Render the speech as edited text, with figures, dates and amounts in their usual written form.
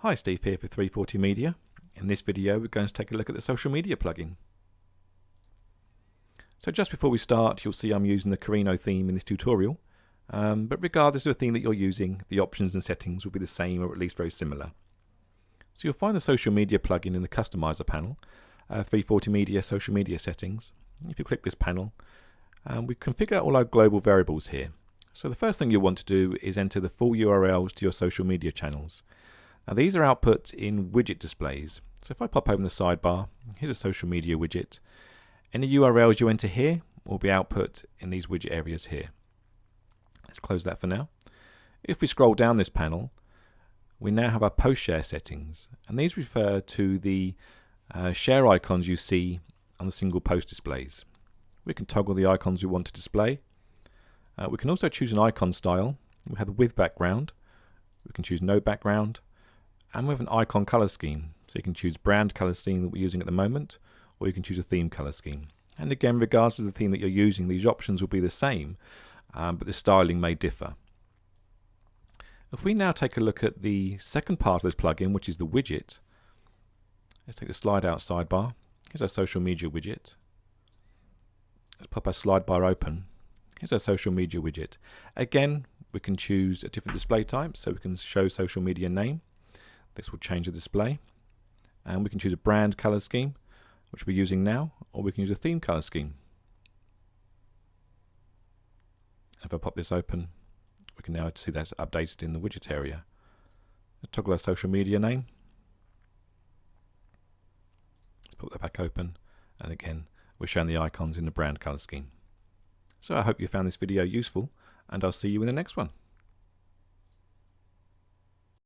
Hi, Steve here for 3fortymedia. In this video we're going to take a look at the social media plugin. So just before we start, you'll see I'm using the Carino theme in this tutorial, but regardless of the theme that you're using, the options and settings will be the same or at least very similar. So you'll find the social media plugin in the customizer panel, 3fortymedia social media settings. If you click this panel, we configure all our global variables here. So the first thing you'll want to do is enter the full URLs to your social media channels. Now these are output in widget displays. So if I pop open the sidebar, here's a social media widget. Any URLs you enter here will be output in these widget areas here. Let's close that for now. If we scroll down this panel, we now have our post share settings, and these refer to the share icons you see on the single post displays. We can toggle the icons we want to display. We can also choose an icon style. We have the with background. We can choose no background. And we have an icon color scheme. So you can choose brand color scheme that we're using at the moment, or you can choose a theme color scheme. And again, regardless of the theme that you're using, these options will be the same, but the styling may differ. If we now take a look at the second part of this plugin, which is the widget, let's take the slide out sidebar. Here's our social media widget. Let's pop our slide bar open. Here's our social media widget. Again, we can choose a different display type, so we can show social media name. This will change the display, and we can choose a brand color scheme, which we're using now, or we can use a theme color scheme. If I pop this open, we can now see that's updated in the widget area. Let's toggle our social media name. Let's put that back open, and again we're showing the icons in the brand color scheme. So I hope you found this video useful, and I'll see you in the next one.